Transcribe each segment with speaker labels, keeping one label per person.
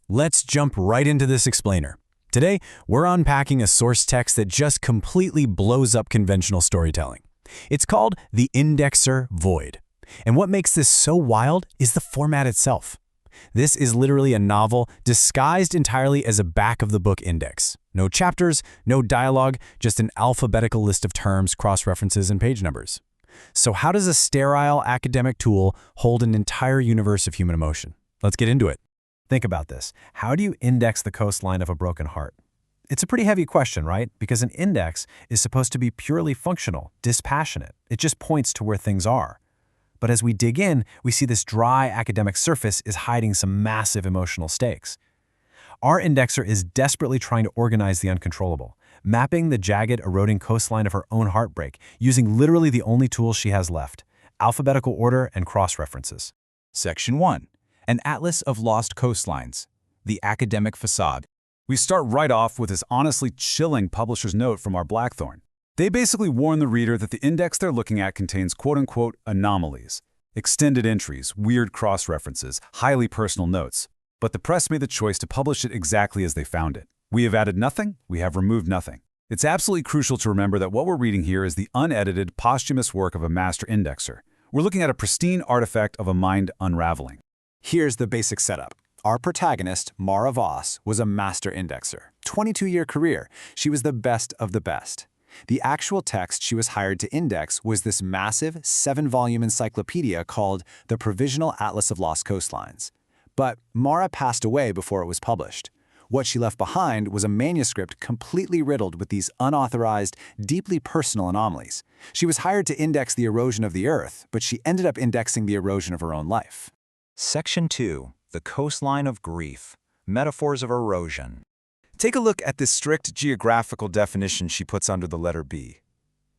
Speaker 1: Let's jump right into this explainer. Today, we're unpacking a source text that just completely blows up conventional storytelling. It's called the indexer void. And what makes this so wild is the format itself. This is literally a novel disguised entirely as a back-of-the-book index. No chapters, no dialogue, just an alphabetical list of terms, cross-references, and page numbers. So how does a sterile academic tool hold an entire universe of human emotion? Let's get into it. Think about this. How do you index the coastline of a broken heart? It's a pretty heavy question, right? Because an index is supposed to be purely functional, dispassionate. It just points to where things are. But as we dig in, we see this dry academic surface is hiding some massive emotional stakes. Our indexer is desperately trying to organize the uncontrollable, mapping the jagged, eroding coastline of her own heartbreak, using literally the only tools she has left: alphabetical order and cross-references.
Speaker 2: Section 1. An Atlas of Lost Coastlines, the Academic Facade.
Speaker 3: We start right off with this honestly chilling publisher's note from our Blackthorn. They basically warn the reader that the index they're looking at contains quote-unquote anomalies, extended entries, weird cross-references, highly personal notes. But the press made the choice to publish it exactly as they found it. We have added nothing, we have removed nothing. It's absolutely crucial to remember that what we're reading here is the unedited, posthumous work of a master indexer. We're looking at a pristine artifact of a mind unraveling.
Speaker 1: Here's the basic setup. Our protagonist, Mara Voss, was a master indexer. 22-year career. She was the best of the best. The actual text she was hired to index was this massive 7-volume encyclopedia called the Provisional Atlas of Lost Coastlines. But Mara passed away before it was published. What she left behind was a manuscript completely riddled with these unauthorized, deeply personal anomalies. She was hired to index the erosion of the Earth, but she ended up indexing the erosion of her own life.
Speaker 4: Section 2. The Coastline of Grief. Metaphors of Erosion.
Speaker 2: Take a look at this strict geographical definition she puts under the letter B.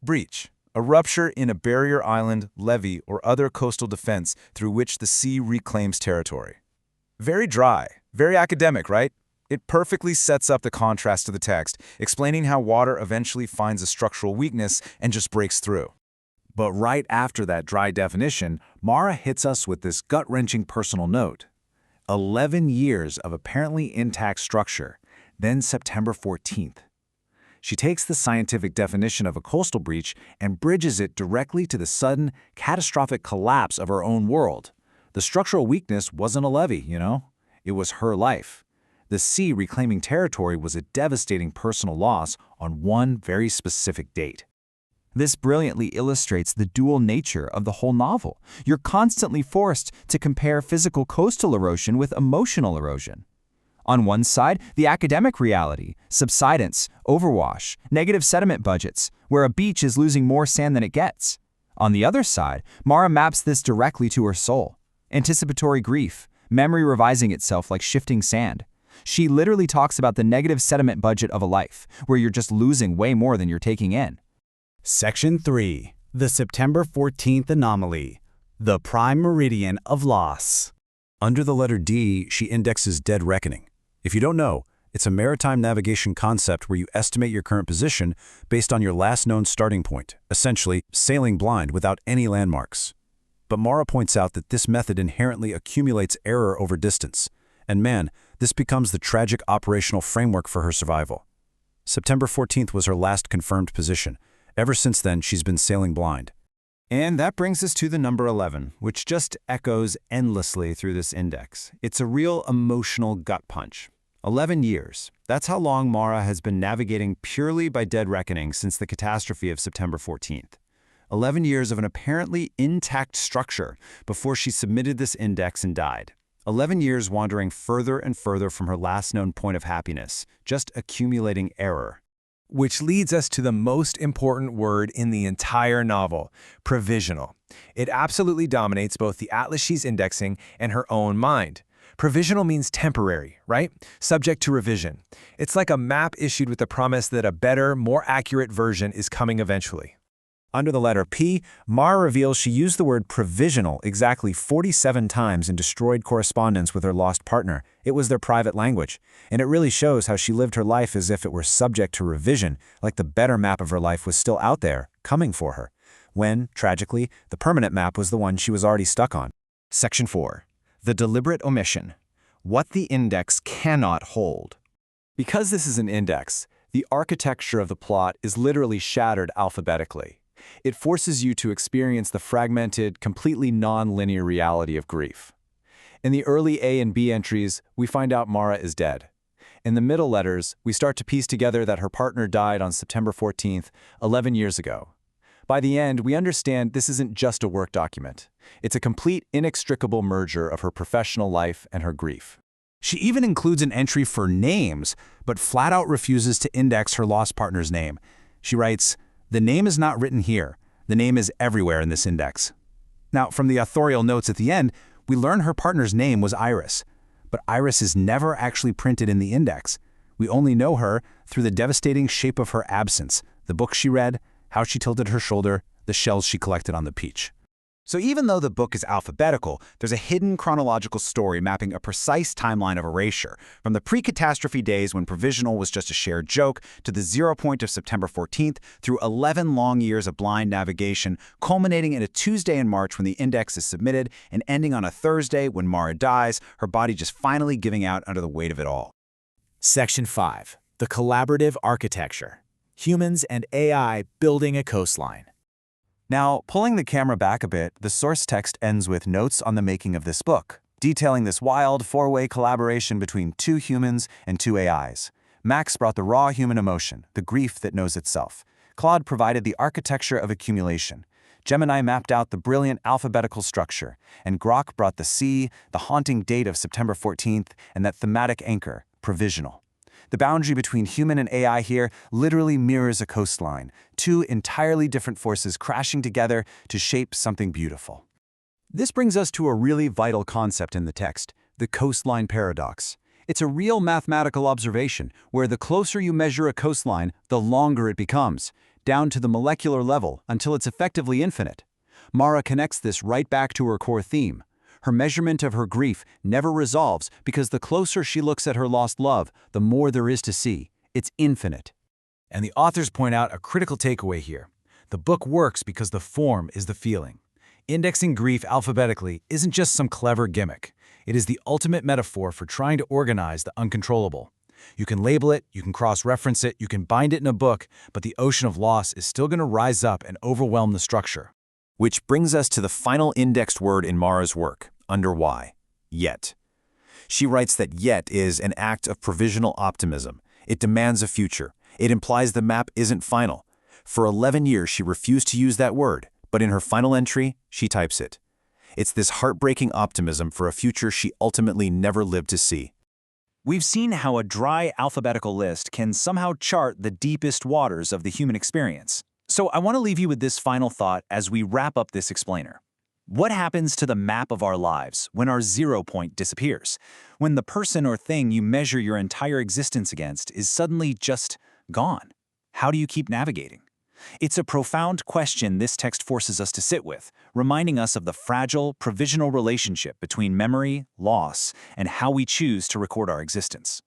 Speaker 2: Breach. A rupture in a barrier island, levee, or other coastal defense through which the sea reclaims territory. Very dry, very academic, right? It perfectly sets up the contrast to the text, explaining how water eventually finds a structural weakness and just breaks through.
Speaker 3: But right after that dry definition, Mara hits us with this gut-wrenching personal note. 11 years of apparently intact structure, then September 14th. She takes the scientific definition of a coastal breach and bridges it directly to the sudden, catastrophic collapse of her own world. The structural weakness wasn't a levee, you know? It was her life. The sea reclaiming territory was a devastating personal loss on one very specific date.
Speaker 4: This brilliantly illustrates the dual nature of the whole novel. You're constantly forced to compare physical coastal erosion with emotional erosion. On one side, the academic reality, subsidence, overwash, negative sediment budgets, where a beach is losing more sand than it gets. On the other side, Mara maps this directly to her soul. Anticipatory grief, memory revising itself like shifting sand. She literally talks about the negative sediment budget of a life, where you're just losing way more than you're taking in.
Speaker 1: Section 3. The September 14th Anomaly. The Prime Meridian of Loss. Under the letter D, she indexes dead reckoning. If you don't know, it's a maritime navigation concept where you estimate your current position based on your last known starting point, essentially sailing blind without any landmarks. But Mara points out that this method inherently accumulates error over distance. And man, this becomes the tragic operational framework for her survival. September 14th was her last confirmed position. Ever since then, she's been sailing blind.
Speaker 5: And that brings us to the number 11, which just echoes endlessly through this index. It's a real emotional gut punch. 11 years. That's how long Mara has been navigating purely by dead reckoning since the catastrophe of September 14th. 11 years of an apparently intact structure before she submitted this index and died. 11 years wandering further and further from her last known point of happiness, just accumulating error.
Speaker 6: Which leads us to the most important word in the entire novel, provisional. It absolutely dominates both the atlas she's indexing and her own mind. Provisional means temporary, right? Subject to revision. It's like a map issued with the promise that a better, more accurate version is coming eventually.
Speaker 1: Under the letter P, Mara reveals she used the word provisional exactly 47 times in destroyed correspondence with her lost partner. It was their private language, and it really shows how she lived her life as if it were subject to revision, like the better map of her life was still out there, coming for her, when, tragically, the permanent map was the one she was already stuck on.
Speaker 4: Section 4. The Deliberate Omission.
Speaker 5: what the index cannot hold.
Speaker 2: Because this is an index, the architecture of the plot is literally shattered alphabetically. It forces you to experience the fragmented, completely non-linear reality of grief. In the early A and B entries, we find out Mara is dead. In the middle letters, we start to piece together that her partner died on September 14th, 11 years ago. By the end, we understand this isn't just a work document. It's a complete, inextricable merger of her professional life and her grief.
Speaker 1: She even includes an entry for names, but flat out refuses to index her lost partner's name. She writes, "The name is not written here. The name is everywhere in this index." Now, from the authorial notes at the end, we learn her partner's name was Iris, but Iris is never actually printed in the index. We only know her through the devastating shape of her absence, the book she read, how she tilted her shoulder, the shells she collected on the beach.
Speaker 3: So even though the book is alphabetical, there's a hidden chronological story mapping a precise timeline of erasure, from the pre-catastrophe days when provisional was just a shared joke to the 0 point of September 14th, through 11 long years of blind navigation, culminating in a Tuesday in March when the index is submitted and ending on a Thursday when Mara dies, her body just finally giving out under the weight of it all.
Speaker 7: Section 5. The Collaborative Architecture. Humans and AI Building a Coastline.
Speaker 2: Now, pulling the camera back a bit, the source text ends with notes on the making of this book, detailing this wild four-way collaboration between two humans and two AIs. Max brought the raw human emotion, the grief that knows itself. Claude provided the architecture of accumulation. Gemini mapped out the brilliant alphabetical structure, and Grok brought the sea, the haunting date of September 14th, and that thematic anchor, provisional. The boundary between human and AI here literally mirrors a coastline, two entirely different forces crashing together to shape something beautiful. This brings us to a really vital concept in the text, the coastline paradox. It's a real mathematical observation where the closer you measure a coastline, the longer it becomes, down to the molecular level until it's effectively infinite. Mara connects this right back to her core theme. Her measurement of her grief never resolves because the closer she looks at her lost love, the more there is to see. It's infinite.
Speaker 1: And the authors point out a critical takeaway here. The book works because the form is the feeling. Indexing grief alphabetically isn't just some clever gimmick. It is the ultimate metaphor for trying to organize the uncontrollable. You can label it, you can cross-reference it, you can bind it in a book, but the ocean of loss is still going to rise up and overwhelm the structure.
Speaker 2: Which brings us to the final indexed word in Mara's work, under Y, yet. She writes that yet is an act of provisional optimism. It demands a future. It implies the map isn't final. For 11 years, she refused to use that word, but in her final entry, she types it. It's this heartbreaking optimism for a future she ultimately never lived to see.
Speaker 3: We've seen how a dry alphabetical list can somehow chart the deepest waters of the human experience. So I want to leave you with this final thought as we wrap up this explainer. What happens to the map of our lives when our 0 point disappears? When the person or thing you measure your entire existence against is suddenly just gone? How do you keep navigating? It's a profound question this text forces us to sit with, reminding us of the fragile, provisional relationship between memory, loss, and how we choose to record our existence.